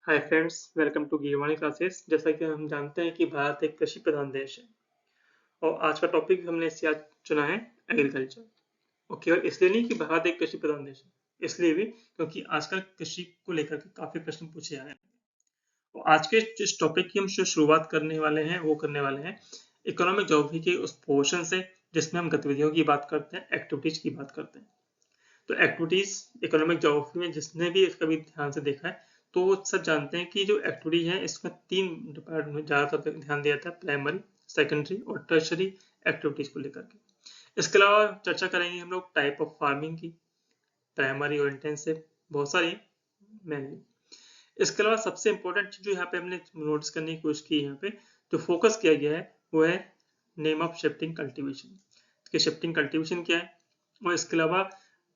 Hi friends, welcome to Girvani classes. जैसा कि हम जानते हैं कि भारत एक कृषि प्रधान देश है और आज का टॉपिक हमने इससे आज चुना है एग्रीकल्चर। और केवल इसलिए नहीं कि भारत एक कृषि प्रधान देश है, इसलिए भी क्योंकि आजकल कृषि को लेकर के काफी प्रश्न पूछे जा रहे हैं। और आज के जिस टॉपिक की हम शुरुआत करने वाले हैं वो करने वाले हैं इकोनॉमिक ज्योग्राफी के उस पोर्शन से जिसमें हम गतिविधियों की बात करते हैं, एक्टिविटीज की बात करते हैं। तो एक्टिविटीज इकोनॉमिक ज्योग्राफी में जिसने भी इसका भी ध्यान से देखा है तो वो सब जानते हैं कि जो एक्टिविटी है इसमें तीन डिपार्टमेंट में ज्यादातर ध्यान दिया जाता है, प्राइमरी, सेकेंडरी और टर्शरी एक्टिविटीज को लेकर के। इसके अलावा चर्चा करेंगे हम लोग टाइप ऑफ फार्मिंग की, प्राइमरी और इंटेंसिव, बहुत सारी मेनली। इसके अलावा सबसे इंपॉर्टेंट चीज जो यहाँ पे हमने नोटिस करने की कोशिश की है, यहाँ पे जो फोकस किया गया है वो है नेम ऑफ शिफ्टिंग कल्टीवेशन कि शिफ्टिंग कल्टीवेशन क्या है। और इसके अलावा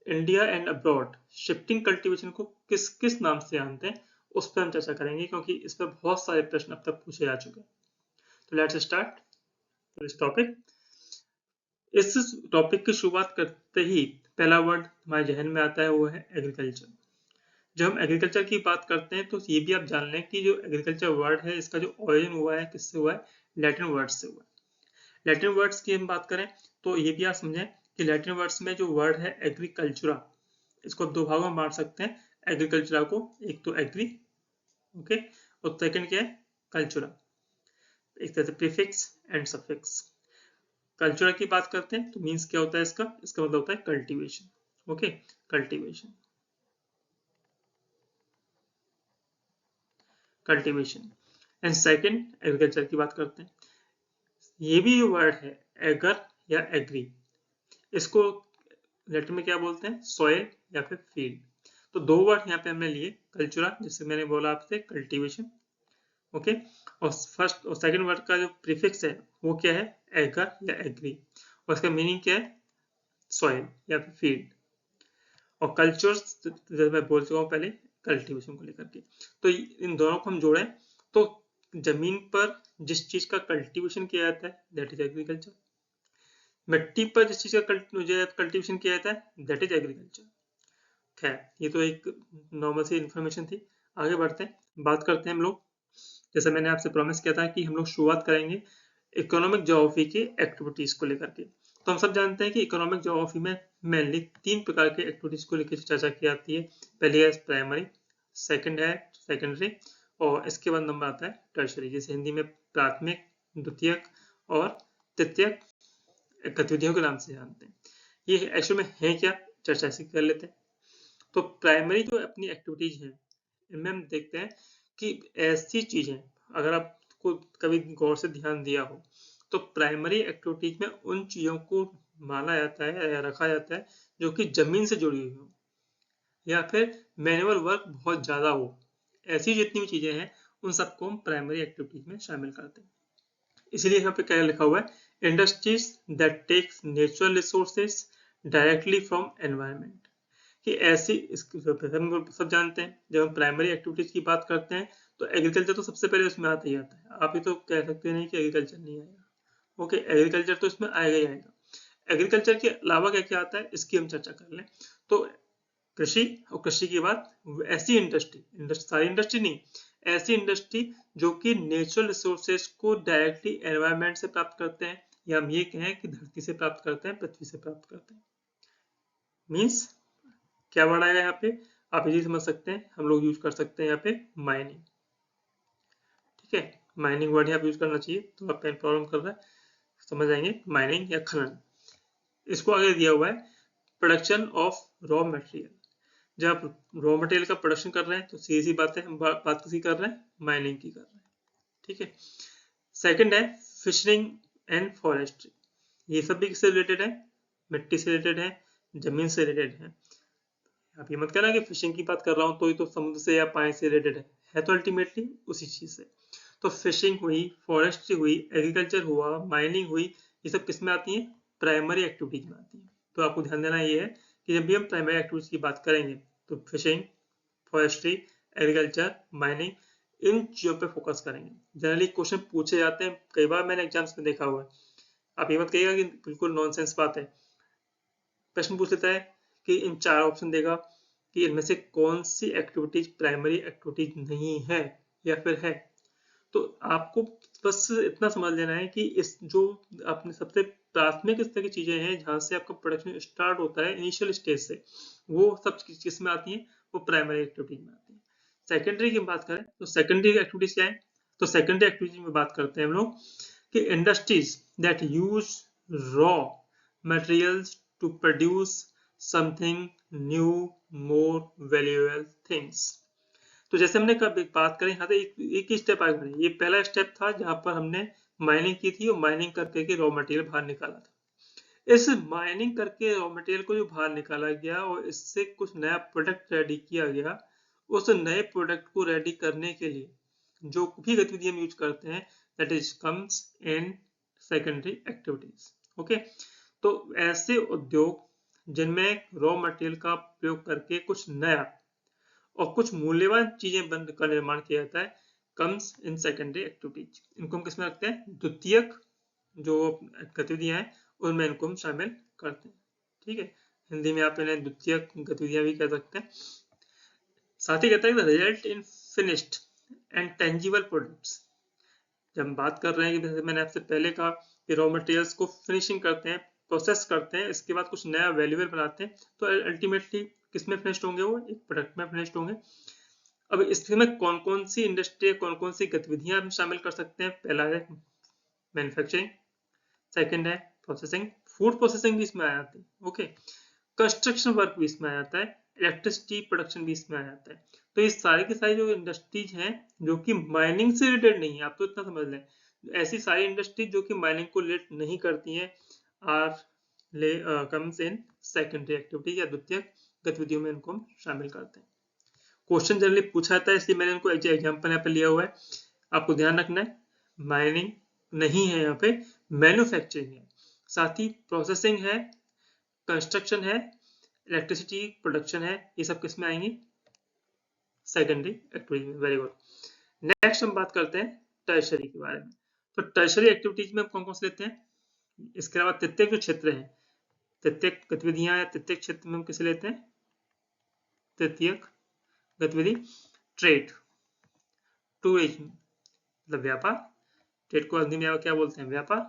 India and abroad shifting cultivation को किस किस नाम से जानते हैं उस पर हम चर्चा करेंगे, क्योंकि इस पर बहुत सारे प्रश्न अब तक पूछे जा चुके हैं। तो लेट्स स्टार्ट दिस टॉपिक। इस टॉपिक की शुरुआत करते ही पहला वर्ड हमारे जहन में आता है वो है एग्रीकल्चर। जब हम एग्रीकल्चर की बात करते हैं तो ये भी आप जान लें कि जो एग्रीकल्चर वर्ड है इसका जो ओरिजिन हुआ है किससे हुआ है, लैटिन वर्ड से हुआ है। लैटिन वर्ड्स की हम बात करें तो ये भी आप समझें कि लैटिन वर्ड्स में जो वर्ड है एग्रीकल्चरा, इसको दो भागों में बांट सकते हैं एग्रीकल्चरा को। एक तो एग्री, ओके, और सेकंड क्या है, कल्चरा। एक तरह से प्रीफिक्स एंड सफिक्स। कल्चरा की बात करते हैं तो मीन्स क्या होता है इसका इसका मतलब होता है cultivation. Okay, cultivation, cultivation. And second agriculture की बात करते हैं। ये भी वर्ड है एगर या एग्री, इसको लेटर में क्या बोलते हैं, सॉइल या फिर फील्ड। तो दो वर्ड यहाँ पे हमने लिए, कल्चरा जिससे मैंने बोला आपसे कल्टीवेशन, ओके, और फर्स्ट और सेकंड वर्ड का जो प्रीफिक्स है वो क्या है, एगर या एग्री, और इसका मीनिंग क्या है, सॉइल या फिर फील्ड। और कल्चर्स जैसे मैं बोल चुका हूँ पहले कल्टीवेशन को लेकर के। तो इन दोनों को हम जोड़ें तो जमीन पर जिस चीज का कल्टीवेशन किया जाता है दैट इज एग्रीकल्चर। मिट्टी पर जिस चीज का कल्टीवेशन किया जाता है दैट इज एग्रीकल्चर। खैर, ये तो एक नॉर्मल सी इन्फॉर्मेशन थी। आगे बढ़ते हैं, बात करते हैं हम लोग। जैसे मैंने आपसे प्रॉमिस किया था कि हम लोग शुरुआत करेंगे इकोनॉमिक ज्योग्राफी के एक्टिविटीज को लेकर के। तो हम सब जानते हैं कि इकोनॉमिक ज्योग्राफी में मेनली तीन प्रकार के एक्टिविटीज को लेकर चर्चा की जाती है। पहली है प्राइमरी, सेकंड है सेकेंडरी, और इसके बाद नंबर आता है टर्शरी, जिसे हिंदी में प्राथमिक, द्वितीयक और तृतीयक गतिविधियों के नाम से जानते हैं। ये एक्चुअल में है क्या, चर्चा इसी कर लेते हैं। तो प्राइमरी जो अपनी एक्टिविटीज हैं इनमें हम देखते हैं कि ऐसी चीजें, अगर आपको कभी गौर से ध्यान दिया हो तो प्राइमरी एक्टिविटीज में उन चीजों को माना जाता है या रखा जाता है जो कि जमीन से जुड़ी हुई हो या फिर मैनुअल वर्क बहुत ज्यादा हो। ऐसी जितनी भी चीजें हैं उन सबको हम प्राइमरी एक्टिविटीज में शामिल करते हैं। इसीलिए यहाँ पे क्या लिखा हुआ है, industries that takes natural resources directly from environment. कि ऐसी हम सब जानते हैं जब हम प्राइमरी एक्टिविटीज की बात करते हैं तो एग्रीकल्चर तो सबसे पहले उसमें आता ही आता है। आप ही तो कह सकते नहीं कि एग्रीकल्चर नहीं आएगा। ओके, एग्रीकल्चर तो इसमें आएगा ही आएगा। एग्रीकल्चर के अलावा क्या क्या आता है इसकी हम चर्चा कर लें तो कृषि, और कृषि की बात ऐसी इंडस्ट्री, सारी इंडस्ट्री नहीं, ऐसी इंडस्ट्री जो कि नेचुरल रिसोर्सेज को डायरेक्टली एनवायरनमेंट से प्राप्त करते हैं, या हम ये कहें कि धरती से प्राप्त करते हैं, पृथ्वी से प्राप्त करते हैं। मीन्स क्या वर्ड आएगा यहाँ पे, आप इजी समझ सकते हैं, हम लोग यूज कर सकते हैं यहाँ पे माइनिंग। ठीक है, माइनिंग वर्ड यहाँ पे यूज करना चाहिए, तो आप पेन प्रॉब्लम कर रहा है समझ आएंगे, माइनिंग या खनन। इसको आगे दिया हुआ है प्रोडक्शन ऑफ रॉ मटेरियल। जब आप रॉ मटेरियल का प्रोडक्शन कर रहे हैं तो सीधी सी बात है, हम बात किसी कर रहे हैं, माइनिंग की कर रहे हैं। ठीक है, सेकंड है फिशरिंग एंड फॉरेस्ट्री। ये सब भी किससे रिलेटेड है, मिट्टी से रिलेटेड है, जमीन से रिलेटेड है। आप ये मत कहना कि फिशिंग की बात कर रहा हूँ तो ये तो समुद्र से या पानी से रिलेटेड है तो अल्टीमेटली उसी चीज से। तो फिशिंग हुई, फॉरेस्ट्री हुई, एग्रीकल्चर हुआ, माइनिंग हुई, ये सब किस में आती है, प्राइमरी एक्टिविटीज में आती है। तो आपको ध्यान देना ये है कि जब भी हम प्राइमरी एक्टिविटीज की बात करेंगे तो फिशिंग, फॉरेस्ट्री, एग्रीकल्चर, माइनिंग, इन चीजों पे फोकस करेंगे। जनरली क्वेश्चन पूछे जाते हैं, कई बार मैंने एग्जाम्स में देखा हुआ है। आप ये मत कहिएगा कि बिल्कुल नॉनसेंस बात है। प्रश्न पूछ लेता है कि इन चार ऑप्शन देगा कि इनमें से कौन सी एक्टिविटीज प्राइमरी एक्टिविटीज नहीं है या फिर है। तो आपको बस इतना समझ लेना है कि इस जो आपने सबसे प्राथमिक स्तर की चीजें हैं जहां से आपका प्रोडक्शन स्टार्ट होता है इनिशियल स्टेज से, वो सब किस में आती हैं, वो प्राइमरी एक्टिविटीज में आती है। सेकेंडरी की बात करें तो सेकेंडरी एक्टिविटीज क्या है, तो सेकेंडरी एक्टिविटीज में बात करते हैं हम लोग कि industries that use raw materials to produce something new more valuable things. तो जैसे हमने कब बात करें यहाँ पे एक ही स्टेप आगे बढ़े। ये पहला स्टेप था जहां पर हमने माइनिंग की थी और माइनिंग करके के रॉ मटेरियल बाहर निकाला था। इस माइनिंग करके रॉ मटेरियल को जो बाहर निकाला गया और इससे कुछ नया प्रोडक्ट रेडी किया गया, उस नए प्रोडक्ट को रेडी करने के लिए जो भी गतिविधि हम यूज करते हैं that is comes in secondary activities. Okay, तो ऐसे उद्योग जिनमें रॉ मटेरियल का प्रयोग करके कुछ नया और कुछ मूल्यवान चीजें बंद का निर्माण किया जाता है कम्स इन सेकेंडरी एक्टिविटीज। इनको हम किसमें रखते हैं, द्वितीयक जो गतिविधियां हैं उनमें इनको हम शामिल करते हैं। ठीक है, हिंदी में आप इन्हें द्वितीयक गतिविधियां भी कह सकते हैं। साथ ही कहता है result in finished and tangible products. जब हम बात कर रहे हैं कि जैसे मैंने आपसे पहले कहा कि रॉ मटेरियल्स को फिनिशिंग करते हैं, प्रोसेस करते हैं, इसके बाद कुछ नया वैल्यूएबल बनाते हैं, तो अल्टीमेटली किसमें फिनिश्ड होंगे, वो एक प्रोडक्ट में फिनिश्ड होंगे। अब इसमें कौन कौन सी इंडस्ट्री, कौन कौन सी गतिविधियां हम शामिल कर सकते हैं। पहला है मैन्युफैक्चरिंग, सेकंड है प्रोसेसिंग, फूड प्रोसेसिंग भी इसमें आ जाती है। ओके, कंस्ट्रक्शन वर्क भी इसमें आ जाता है, इलेक्ट्रिसिटी प्रोडक्शन भी इसमें आ जाता है। तो ये सारी की सारी जो इंडस्ट्रीज हैं जो कि माइनिंग से रिलेटेड नहीं है, आप तो इतना समझ लें, ऐसी सारी इंडस्ट्रीज जो कि माइनिंग को रिलेट नहीं करती हैं are comes in secondary activity या द्वितीय गतिविधियों में इनको हम शामिल करते हैं। क्वेश्चन जनरली पूछा जाता है, इसलिए मैंने इनको एग्जाम्पल यहाँ पे लिया हुआ है। आपको ध्यान रखना है माइनिंग नहीं है, यहाँ पे मैन्युफैक्चरिंग है, साथ ही प्रोसेसिंग है, कंस्ट्रक्शन है, इलेक्ट्रिसिटी प्रोडक्शन है, ये सब किस में आएंगी, सेकेंडरी एक्टिविटीज में। Very good. नेक्स्ट हम बात करते हैं टर्शरी के बारे में। तो टर्शरी एक्टिविटीज में कौन कौन से लेते हैं, इसके अलावा तृतीयक जो क्षेत्र है, तृतीयक गतिविधियां या तृतीयक क्षेत्र में हम किसे लेते हैं, तृतीयक गतिविधि ट्रेड, टूरिज्म मतलब व्यापार, ट्रेड को हिंदी में क्या बोलते हैं, व्यापार,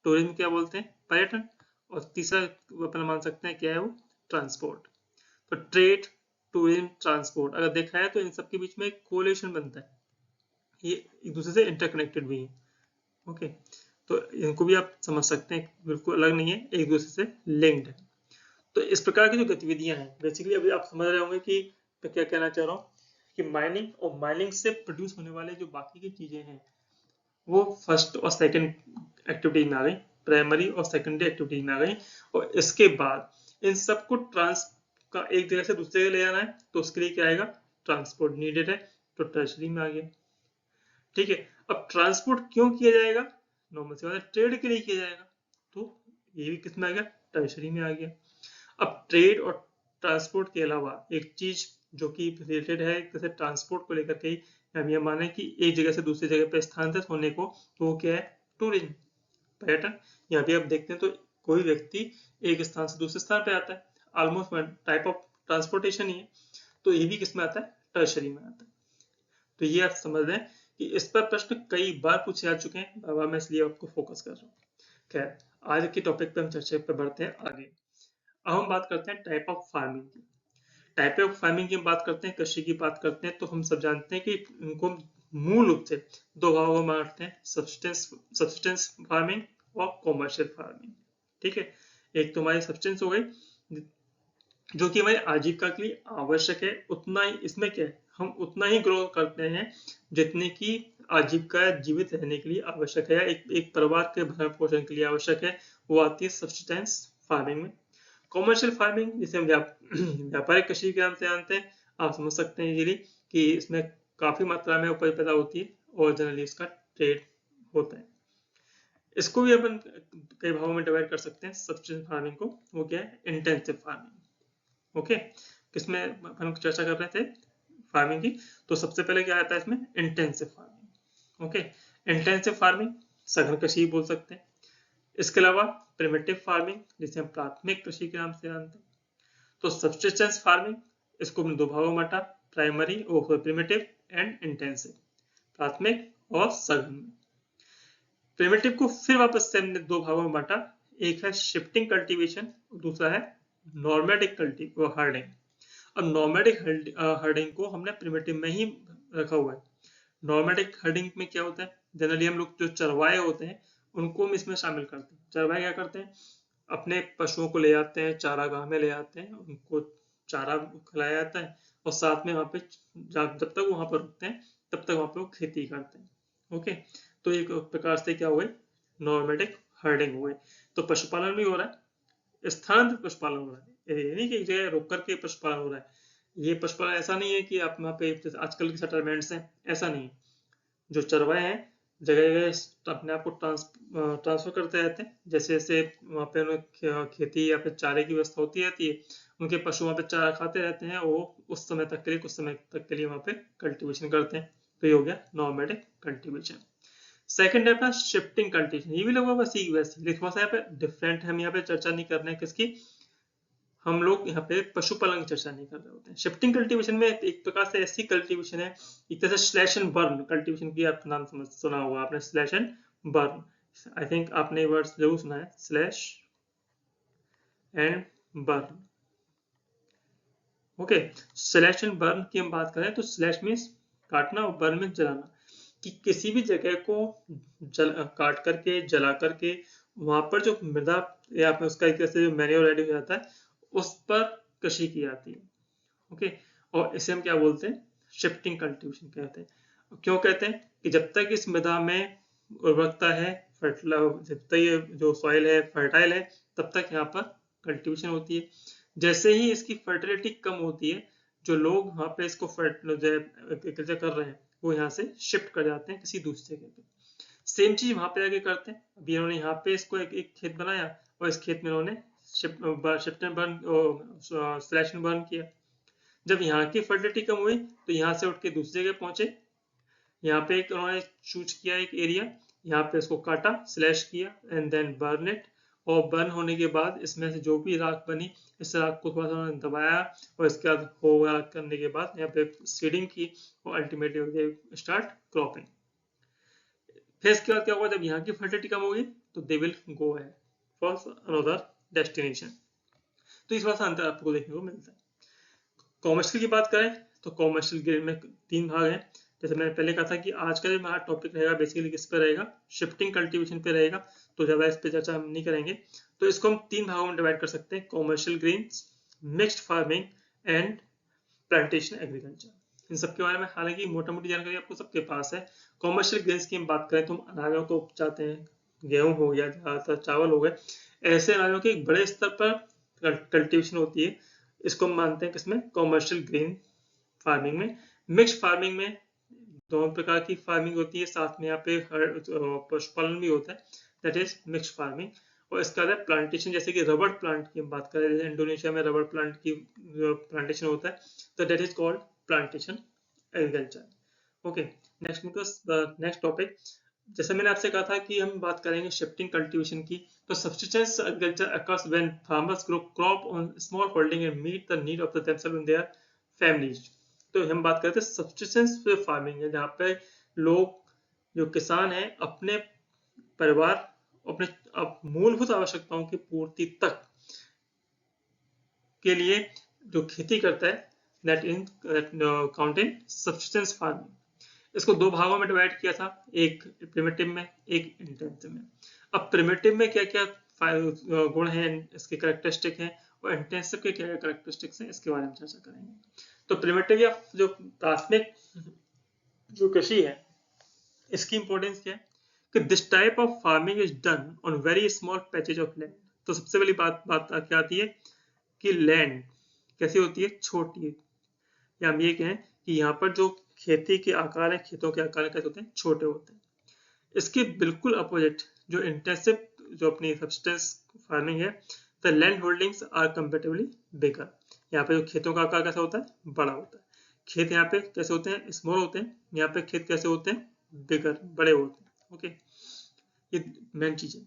टूरिज्म क्या बोलते हैं, पर्यटन, और तीसरा अपन मान सकते हैं क्या है वो, ट्रांसपोर्ट। तो ट्रेड, टूरिज्म, ट्रांसपोर्ट अगर देखा है तो इन सब के बीच में एक कोरिलेशन बनता है, ये एक दूसरे से इंटरकनेक्टेड भी है। ओके, तो इनको भी आप समझ सकते हैं, बिल्कुल अलग नहीं है, एक दूसरे से लिंक्ड है। तो इस प्रकार की जो गतिविधियां हैं, बेसिकली अभी आप समझ रहे होंगे कि मैं क्या कहना चाह रहा हूँ, कि माइनिंग और माइनिंग से प्रोड्यूस होने वाले जो बाकी की चीजें हैं वो फर्स्ट और सेकंड एक्टिविटीज में आ गई, प्राइमरी और सेकेंडरी एक्टिविटीज में आ गई, और इसके बाद इन सबको का एक जगह से दूसरी जगह ले जाना है, तो उसके लिए क्या आएगा, ट्रांसपोर्ट नीडेड है, तो टर्शरी में आ गया। ठीक है, अब ट्रांसपोर्ट क्यों किया जाएगा, नॉर्मल सी बात है, ट्रेड के लिए किया जाएगा, तो ये भी किस में आ गया, टर्शरी में आ गया। अब ट्रेड और ट्रांसपोर्ट के अलावा एक चीज जो कि रिलेटेड है जैसे ट्रांसपोर्ट को लेकर के, हम ये माने कि एक जगह से दूसरी जगह पे स्थानांतरित होने को, तो वो क्या है, टूरिज्म, पर्यटन। यहाँ पे आप देखते हैं तो कोई व्यक्ति एक स्थान से दूसरे स्थान पे आता है, ऑलमोस्ट टाइप ऑफ ट्रांसपोर्टेशन ही है, तो ये भी किसमें आता है, टर्शरी में आता है। तो ये आप समझ रहे हैं कि इस पर प्रश्न कई बार पूछे जा चुके हैं, बाबा मैं इसलिए आपको फोकस कर रहा हूँ। खैर, आज के टॉपिक पे हम चर्चा पे बढ़ते हैं आगे। अब हम बात करते हैं टाइप ऑफ फार्मिंग की। टाइप ऑफ फार्मिंग की बात करते हैं, कृषि की बात करते हैं, तो हम सब जानते हैं कि इनको मूल रूप से दो भागों में बांटते हैं, सब्सिस्टेंस फार्मिंग और कॉमर्शियल फार्मिंग। ठीक है, एक तो हमारी सब्सिस्टेंस हो गई जो कि हमारी आजीविका के लिए आवश्यक है, उतना ही इसमें क्या है, हम उतना ही ग्रो करते हैं जितने की आजीविका जीवित रहने के लिए आवश्यक है, एक परिवार के भरण पोषण के लिए आवश्यक है, वो आती है सब्सिस्टेंस फार्मिंग में। कॉमर्शियल फार्मिंग जिसे हम व्यापारिक कृषि के नाम से जानते हैं, आप समझ सकते हैं इजीली कि इसमें काफी मात्रा में उपज पैदा होती है और जनरली इसका ट्रेड होता है। इसको भी अपन कई भागों में डिवाइड कर सकते हैं सब्सिस्टेंस फार्मिंग को, वो क्या है, इंटेंसिव फार्मिंग। ओके, किसमें अपन चर्चा कर रहे थे, फार्मिंग की, तो सबसे पहले क्या आता है इसमें, intensive farming. Okay, intensive farming सघन कृषि बोल सकते हैं। इसके अलावा प्रिमिटिव फार्मिंग जिसे हम प्राथमिक कृषि के नाम से जानते हैं। तो सब्सिस्टेंस फार्मिंग इसको हमने दो भागों में बांटा, प्राइमरी और प्रिमिटिव एंड इंटेंसिव, प्राथमिक और सघन। प्रिमिटिव को फिर वापस से हमने दो भागों में बांटा, एक है शिफ्टिंग कल्टीवेशन, दूसरा है नॉर्मेटिक हार्डिंग। अब नॉर्मेटिक हार्डिंग को हमने प्रिमिटिव में ही रखा हुआ है। नॉर्मेटिक हार्डिंग में क्या होता है, जनरली हम लोग जो चरवाहे होते हैं उनको हम इसमें शामिल करते हैं। चरवाहे क्या करते हैं, अपने पशुओं को ले जाते हैं, चारागाह में ले जाते हैं, उनको चारा खिलाया जाता है और साथ में वहाँ पे जब तक वहाँ पर रुकते हैं तब तक वहाँ पे वो खेती करते हैं। ओके, तो एक प्रकार से क्या हुए, नॉर्मेटिक हार्डिंग हुए। तो पशुपालन भी हो रहा है, स्थानांतरित पशुपालन हो रहा है, ये नहीं कि एक जगह रुक करके पशुपालन हो रहा है। ये पशुपालन ऐसा नहीं है कि आप वहाँ पे आजकल के सेटलमेंट्स हैं, ऐसा नहीं है। जो चरवाहे हैं जगह जगह अपने आप को ट्रांसफर करते रहते हैं, जैसे जैसे वहाँ पे उन्हें खेती या फिर चारे की व्यवस्था होती रहती है, उनके पशु वहाँ पे चारा खाते रहते हैं, वो उस समय तक के लिए कुछ समय तक के लिए वहाँ पे कल्टीवेशन करते हैं। तो ये हो गया नॉर्मेटिक कल्टीवेशन। सेकंड है अपना शिफ्टिंग कल्टीवेशन। ये भी लगभग वैसी वैसी, थोड़ा सा यहाँ पे डिफरेंट है, हम यहाँ पे चर्चा नहीं कर रहे हैं किसकी, हम लोग यहाँ पे पशुपालन की चर्चा नहीं कर रहे होते हैं। शिफ्टिंग कल्टीवेशन में एक प्रकार से ऐसी कल्टीवेशन है, एक तरह से स्लैश एंड बर्न कल्टीवेशन की आप नाम सुना होगा आपने, slash and burn. I think आपने ये वर्ड जरूर सुना है, slash and burn. Okay, slash and burn की हम बात करें तो स्लैश मीन्स काटना और बर्न मीन्स जलाना, कि किसी भी जगह को काट करके जला करके वहां पर जो मृदा या फिर उसका एक तरह से जो मैन्योर रेडी हो जाता है उस पर कृषि की जाती है। ओके, और इसे हम क्या बोलते हैं, शिफ्टिंग कल्टीवेशन कहते हैं। क्यों कहते हैं कि जब तक इस मृदा में उर्वरकता है, जब तक ये जो सॉइल है फर्टाइल है, तब तक यहाँ पर कल्टीवेशन होती है। जैसे ही इसकी फर्टिलिटी कम होती है, जो लोग वहाँ पे इसको एग्रीकल्चर कर रहे हैं वो यहाँ से शिफ्ट कर जाते हैं किसी दूसरी जगह पे। सेम चीज वहां पे आगे करते हैं। अभी इन्होंने यहाँ पे इसको एक खेत बनाया और इस खेत में इन्होंने shift and burn, slash and burn किया। जब यहाँ की फर्टिलिटी कम हुई तो यहाँ से उठ के दूसरी जगह पहुंचे, यहाँ पे एक उन्होंने चूज किया एक एरिया, यहाँ पे इसको काटा, स्लैश किया एंड देन बर्न इट। और बर्न होने के बाद इसमें से जो भी राख बनी, इस राख को थोड़ा सा उन्होंने दबाया और इसके बाद होगा करने के बाद यहाँ पे सीडिंग की और अल्टीमेटली स्टार्ट क्रॉपिंग। फिर इसके बाद क्या होगा, जब यहाँ की फर्टिलिटी कम होगी तो दे विल गो है फॉर अनदर डेस्टिनेशन। तो इस बात से अंतर आपको देखने को मिलता है। कॉमर्शियल की बात करें तो कॉमर्शियल ग्रेड में तीन भाग हैं। जैसे मैंने पहले कहा था कि आज का जो हमारा टॉपिक रहेगा बेसिकली किस पे रहेगा, शिफ्टिंग कल्टीवेशन पे रहेगा, तो ज्यादा इस पे चर्चा हम नहीं करेंगे। तो इसको हम तीन भागों में डिवाइड कर सकते हैं, commercial grains, mixed farming and plantation agriculture. इन सबके बारे में हालांकि मोटा मोटी जानकारी आपको सबके पास है। कॉमर्शियल ग्रेन्स की हम बात करें तो हम अनाजों को उपजाते हैं, गेहूं हो गया, ज्यादातर चावल हो गए, ऐसे अनाजों की एक बड़े स्तर पर कल्टीवेशन होती है। इसको हम मानते हैं किसमें, कॉमर्शियल ग्रेन फार्मिंग में। मिक्स्ड फार्मिंग में दोनों प्रकार की फार्मिंग होती है, साथ में यहाँ पे पशुपालन भी होता है, दैट इज मिक्स्ड फार्मिंग। और इसका है प्लांटेशन, जैसे कि रबर प्लांट की हम बात करें, जैसे इंडोनेशिया में रबर प्लांट की प्लांटेशन होता है, तो that is called plantation agriculture. Okay, next topic, जैसे मैंने आपसे कहा था कि हम बात करेंगे शिफ्टिंग कल्टीवेशन की। तो subsistence agriculture occurs when farmers grow crop on small holding and meet the need of themselves and their families. तो हम बात करते हैं सब्सिस्टेंस फार्मिंग है, जहाँ पे लोग जो किसान है अपने परिवार, अपने मूलभूत आवश्यकताओं की पूर्ति तक के लिए जो खेती करता है, that in count in subsistence farming. इसको दो भागों में डिवाइड किया था, एक प्रिमिटिव में, एक इंटेंसिव में। अब प्रिमिटिव में क्या क्या गुण हैं, इसके कैरेक्टरिस्टिक हैं, और इंटेंसिव के क्या क्या कैरेक्टरिस्टिक्स हैं, इसके बारे में चर्चा करेंगे। तो प्रिमिटिव या जो प्राथमिक जो कृषि है, इसकी इंपॉर्टेंस क्या है कि this type of farming is done on very small patches of land. तो सबसे पहली बात क्या आती है कि लैंड कैसी होती है, छोटी है, या हम ये कहें कि यहाँ पर जो खेती के आकार है, खेतों के आकार कैसे होते हैं, छोटे होते हैं। इसके बिल्कुल अपोजिट जो इंटेंसिव जो अपनी सब्सिस्टेंस फार्मिंग है, the land holdings are comparatively bigger. यहाँ पे जो खेतों का आकार कैसा होता है, बड़ा होता है। खेत यहाँ पे कैसे होते हैं, स्मॉल होते हैं, यहाँ पे खेत कैसे होते हैं, बिगर, बड़े होते हैं। ओके, ये मेन चीज है।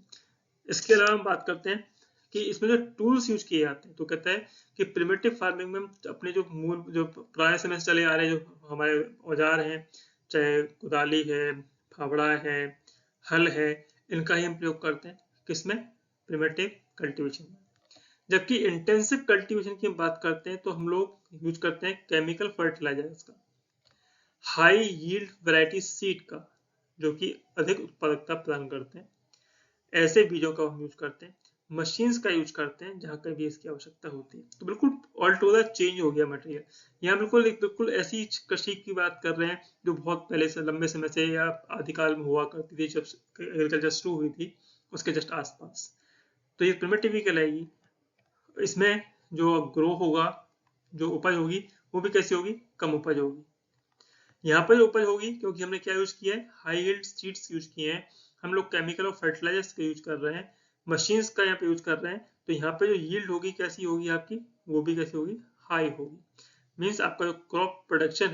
इसके अलावा हम बात करते हैं कि इसमें जो टूल्स यूज किए जाते हैं, तो कहता है कि प्रिमिटिव फार्मिंग में हम अपने जो मूल जो पुराने समय से चले आ रहे जो हमारे औजार हैं, चाहे कुदाली है, फावड़ा है, हल है, इनका ही हम प्रयोग करते हैं किसमें, प्रिमिटिव कल्टीवेशन में। जबकि इंटेंसिव कल्टीवेशन की हम बात करते हैं तो हम लोग यूज करते हैं केमिकल फर्टिलाइजर्स का, हाई यील्ड वैरायटी सीड का, जो कि अधिक उत्पादकता प्रदान करते हैं, ऐसे बीजों का हम यूज करते हैं, मशीन्स का यूज करते हैं जहां कभी इसकी आवश्यकता होती है। तो बिल्कुल ऑल टुगेदर चेंज हो गया मटेरियल। यहाँ बिल्कुल ऐसी कृषि की बात कर रहे हैं जो बहुत पहले से लंबे समय से या आदिकाल में हुआ करती थी, जब एग्रीकल्चर शुरू हुई थी उसके जस्ट आसपास। तो ये प्रिमिटिव ही कहलाएगी। इसमें जो ग्रो होगा, जो उपज होगी, वो भी कैसी होगी, कम उपज होगी। यहाँ पर उपज होगी क्योंकि हमने क्या यूज किया है, हाई यील्ड सीड्स यूज किए हैं, हम लोग केमिकल और फर्टिलाइजर्स का यूज कर रहे हैं, मशीन्स का यहाँ पे यूज कर रहे हैं, तो यहाँ पे जो यील्ड होगी कैसी होगी आपकी, वो भी कैसी होगी, हाई होगी। मीन्स आपका जो क्रॉप प्रोडक्शन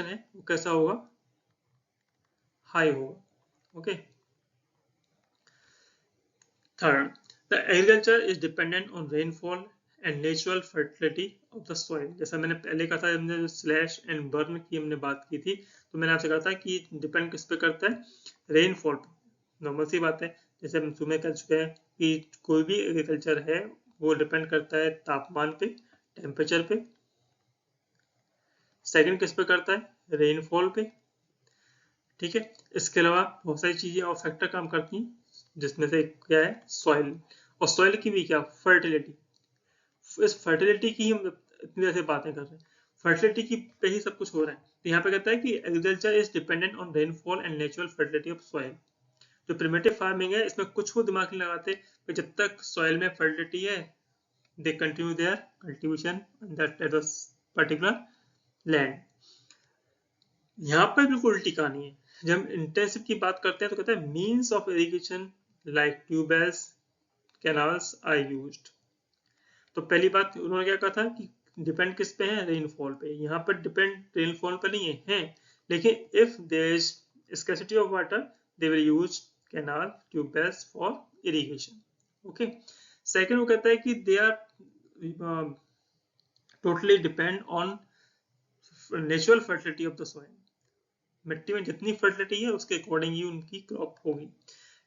है, वो कैसा होगा, हाई होगा। Okay. Third, the agriculture is dependent on rainfall and natural fertility of the soil. जैसा मैंने पहले कहा था, हमने स्लैश एंड बर्न की हमने बात की थी, तो मैंने आपसे कहा था कि डिपेंड किस पे करता है, रेनफॉल पे। नॉर्मल सी बात है, जैसे हम सुबह कर चुके हैं कि कोई भी एग्रीकल्चर है वो डिपेंड करता है तापमान पे, टेम्परेचर पे। सेकंड किस पे करता है, रेनफॉल पे। ठीक है, इसके अलावा बहुत सारी चीजें और फैक्टर काम करती हैं, जिसमें से क्या है, सॉइल। और सॉइल की भी क्या, फर्टिलिटी। इस फर्टिलिटी की हम इतनी देर से बातें कर रहे हैं, फर्टिलिटी की पे ही सब कुछ हो रहा है। तो यहाँ पे कहता है कि agriculture is dependent on rainfall and natural fertility of soil. जो प्रिमिटिव फार्मिंग है इसमें कुछ वो दिमाग नहीं लगाते कि जब तक सॉइल में फर्टिलिटी है, they continue their cultivation that particular land. यहाँ पर बिल्कुल उल्टी कहानी है। जब हम इंटेंसिव की बात करते हैं तो कहते हैं means of irrigation like tubewells, canals are used. तो पहली बात उन्होंने क्या कहा था कि डिपेंड किस पे है, रेनफॉल पे। यहाँ पर डिपेंड रेनफॉल पर नहीं है, लेकिन if there is scarcity of water they will use canal, tubewells for irrigation. Okay. Second वो कहता है कि they are totally depend on natural fertility of the soil. मिट्टी में जितनी फर्टिलिटी है उसके अकॉर्डिंग ही उनकी क्रॉप होगी,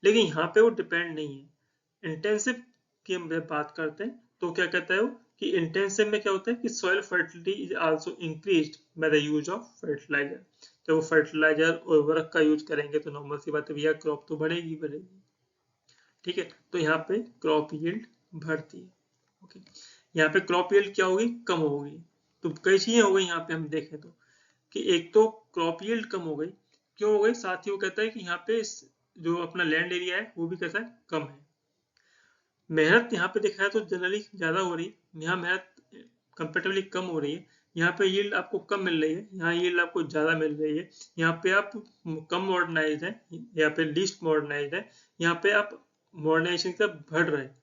लेकिन यहाँ पे वो डिपेंड नहीं है। इंटेंसिव की हम बात करते हैं तो क्या कहता है वो कि इंटेंसिव में क्या होता है कि soil fertility is also increased by the use of fertiliser. जब वो फर्टिलाइजर और उर्वरक का यूज करेंगे तो नॉर्मल सी बात है भैया, क्रॉप तो बढ़ेगी। ठीक है, तो यहाँ पे क्रॉप यील्ड बढ़ती है। ओके, यहाँ पे क्रॉप यील्ड क्या होगी, कम होगी। तो कई चीजें हो गई यहाँ पे हम देखें तो, कि एक तो क्रॉप यील्ड कम हो गई। क्यों हो गई, साथ ही वो कहता है कि यहाँ पे जो अपना लैंड एरिया है वो भी कैसा है, कम है। मेहनत यहाँ पे देखा है तो जनरली ज्यादा हो रही है, यहाँ मेहनत कंपेरेटिवली कम हो रही है। यहाँ पे यील्ड आपको कम मिल रही है, यहाँ यील्ड आपको ज्यादा मिल रही है। यहाँ पे आप कम मॉडर्नाइज है, यहाँ पे लीस्ट मॉडर्नाइज है, यहाँ पे आप मॉडर्नाइजेशन की तरफ बढ़ रहे हैं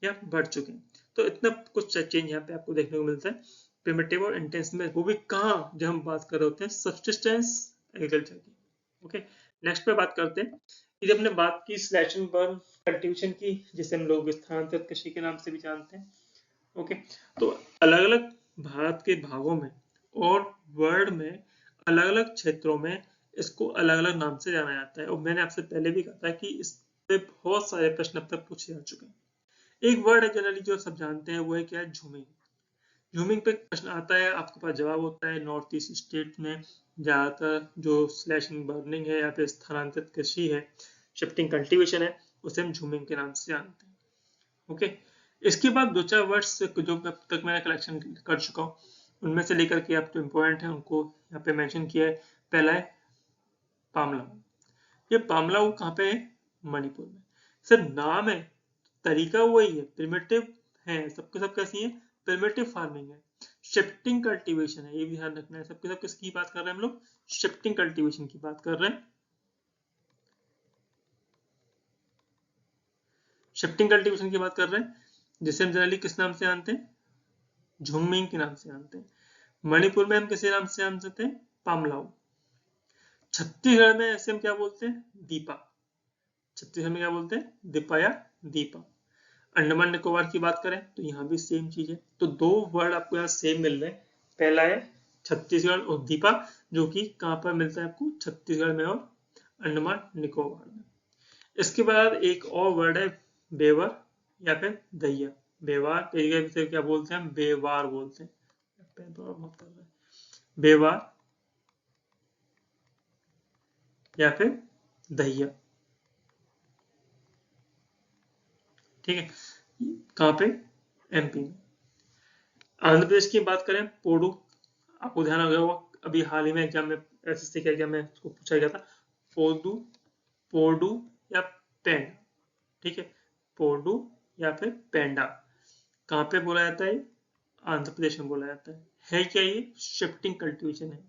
या बढ़ चुके हैं। तो इतना कुछ चेंज यहाँ पे आपको देखने को मिलता है प्रिमिटिव और इंटेंसिव में। वो भी कहाँ, जब हम बात कर रहे होते हैं सब्सिस्टेंस एग्रीकल्चर की। ओके, नेक्स्ट पे बात करते हैं कि जब हमने बात की स्लैश एंड बर्न कल्टीवेशन की, जिसे हम लोग स्थानांतरित कृषि के नाम से भी जानते हैं। ओके, तो अलग अलग भारत के भागों में और वर्ल्ड में अलग अलग क्षेत्रों में इसको अलग अलग नाम से जाना जाता है। और मैंने आपसे पहले भी कहा था कि इस पे बहुत सारे प्रश्न अब तक पूछे जा चुके हैं। एक वर्ड है जनरली जो सब जानते हैं, वो है क्या है, झूमिंग। झूमिंग पे प्रश्न आता है, आपके पास जवाब होता है नॉर्थ ईस्ट स्टेट में ज्यादातर जो स्लैशिंग बर्निंग है या फिर स्थानांतरित कृषि है, शिफ्टिंग कल्टीवेशन है, उसे हम झूमिंग के नाम से जानते हैं। ओके, इसके बाद दो चार वर्ड्स जो अब तक मैंने कलेक्शन कर चुका हूँ, उनमें से लेकर के आप जो इम्पोर्टेंट है उनको यहाँ पे मेंशन किया है। पहला है पामलाऊ। ये पामलाऊ कहाँ पे है, मणिपुर में। सिर्फ नाम है, तरीका वही है, प्रिमिटिव है, सबके सब कैसी है, प्रिमिटिव फार्मिंग है। शिफ्टिंग कल्टीवेशन है, ये भी ध्यान रखना है। सबके सब किसकी बात कर रहे हैं हम लोग, शिफ्टिंग कल्टीवेशन की बात कर रहे हैं। शिफ्टिंग कल्टीवेशन की बात कर रहे हैं, जिसे हम जनरली किस नाम से जानते हैं, झुमिंग के नाम से जानते हैं। मणिपुर में हम किस नाम से जानते हैं, पामलाऊ। छत्तीसगढ़ में ऐसे हम क्या बोलते हैं, दीपा। छत्तीसगढ़ में क्या बोलते हैं, दीपा या दीपा। अंडमान निकोबार की बात करें तो यहाँ भी सेम चीज है। तो दो वर्ड आपको यहाँ सेम मिल रहे हैं। पहला है छत्तीसगढ़ और दीपा, जो कि कहाँ पर मिलता है आपको, छत्तीसगढ़ में और अंडमान निकोबार में। इसके बाद एक और वर्ड है बेवर या फिर दैया। बेवार कई जगह से क्या बोलते हैं, बेवार बोलते हैं। बेवार या फिर दहिया, ठीक है। कहाँ पे, एमपी में। आंध्र प्रदेश की बात करें, पोडू, आपको ध्यान आ गया होगा, अभी हाल ही में एग्जाम में एसएससी के एग्जाम में उसको पूछा गया था, पोडू, पोडू या पेंडा, ठीक है, पोडू या फिर पेंडा। कहाँ पे बोला जाता है, आंध्र प्रदेश में बोला जाता है क्या, ये शिफ्टिंग कल्टीवेशन है।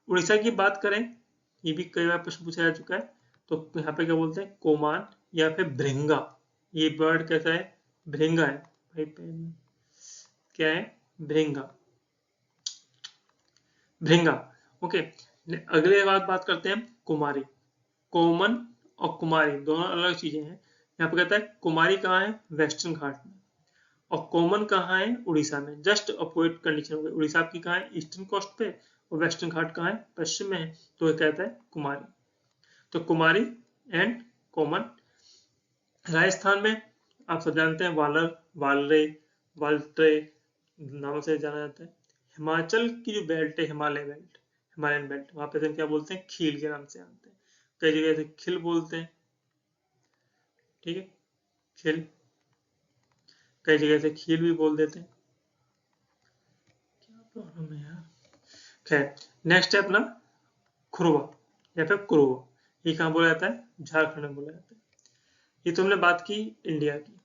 उड़ीसा की बात करें, ये भी कई बार प्रश्न पूछा जा चुका है, तो यहाँ पे क्या बोलते हैं, कोमान या फिर भृंगा। ये बर्ड कैसा है, भृंगा है भाई, क्या है, भृंगा, भृंगा, ओके। अगले बात करते हैं कुमारी। कॉमन और कुमारी दोनों अलग चीजें हैं। यहाँ पे कहता है कुमारी कहाँ है, वेस्टर्न घाट में, और कॉमन कहाँ है, उड़ीसा में। जस्ट अपोजिट कंडीशन हो गई, उड़ीसा आपकी कहाँ है, ईस्टर्न कोस्ट पे, और वेस्टर्न घाट कहाँ है, पश्चिम में है, तो ये कहता है कुमारी। तो कुमारी एंड कॉमन। राजस्थान में आप सब जानते हैं वालर, वालरे, वाल्ट्रे नामों से जाना जाता है। हिमाचल की जो बेल्ट है, हिमालय बेल्ट, हिमालयन बेल्ट, वहां पे हम क्या बोलते हैं, खील के नाम से जानते हैं। कई जगह से खिल बोलते हैं, ठीक है, खिल, कई जगह से खील भी बोल देते हैं। क्या प्रॉब्लम है यार। खैर, नेक्स्ट है अपना खुरवा या फिर कुरुवा। ये कहाँ बोला जाता है, झारखंड में बोला जाता है। ये तो हमने बात की इंडिया की।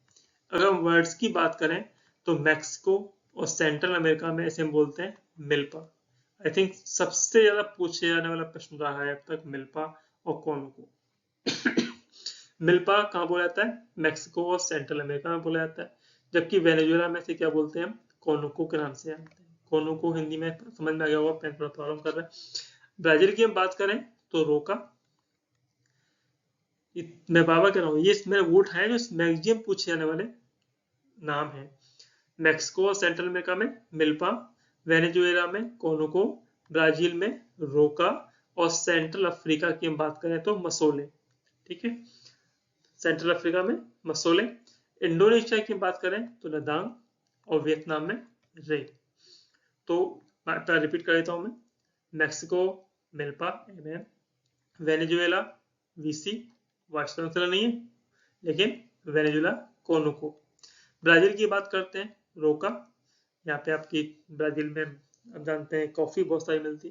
अगर हम वर्ड्स की बात करें तो मैक्सिको और सेंट्रल अमेरिका में ऐसे हम बोलते हैं मिल्पा। आई थिंक सबसे ज्यादा पूछे जाने वाला प्रश्न रहा है अब तक, मिल्पा और कोनको। मिल्पा कहाँ बोला जाता है, मैक्सिको और सेंट्रल अमेरिका में बोला जाता है। जबकि वेनेजुएला में से क्या बोलते हैं हम, कोनुको के नाम से जानते हैं। कोनुको हिंदी में समझ में आ गया होगा, पेन थोड़ा प्रॉब्लम कर रहा है। ब्राजील की हम बात करें तो रोका। मैं बाबा कह रहा हूँ, ये मेरे वो है जो मैक्सिमम पूछे जाने वाले नाम है। मैक्सिको और सेंट्रल अमेरिका में मिल्पा, वेनेजुएला में कोनुको, ब्राजील में रोका, और सेंट्रल अफ्रीका की हम बात करें तो मसोले, ठीक है, सेंट्रल अफ्रीका में मसोले। इंडोनेशिया की बात करें तो लदांग, और वियतनाम में रे। तो रिपीट कर देता हूं मैं, Mexico milpa MM, Venezuela VC, vice chancellor नहीं है लेकिन वेनेजुएला कोनुको। ब्राजील की बात करते हैं रोका। यहाँ पे आपकी ब्राजील में आप जानते हैं कॉफी बहुत सारी मिलती,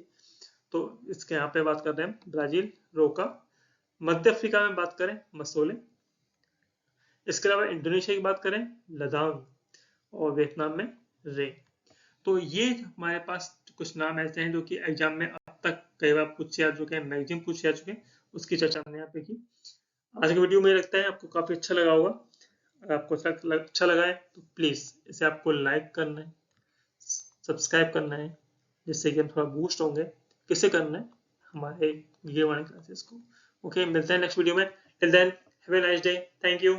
तो इसके यहाँ पे बात कर रहे हैं ब्राजील रोका। मध्य अफ्रीका में बात करें मसोले। इसके अलावा इंडोनेशिया की बात करें लदांग, और वियतनाम में रे। तो ये हमारे पास कुछ नाम ऐसे हैं जो कि एग्जाम में अब तक कई बार पूछे जा चुके हैं, मैक्सिमम पूछे जा चुके हैं, उसकी चर्चा हमने यहाँ पे की। आज का वीडियो मुझे लगता है आपको काफी अच्छा लगा होगा। अगर आपको अच्छा लगा है तो प्लीज इसे आपको लाइक करना है, सब्सक्राइब करना है, जिससे कि हम थोड़ा बूस्ट होंगे। किसे करना है, हमारे ये वाले क्लासेस को। ओके, मिलते हैं नेक्स्ट वीडियो में। Till then have a nice day, thank you.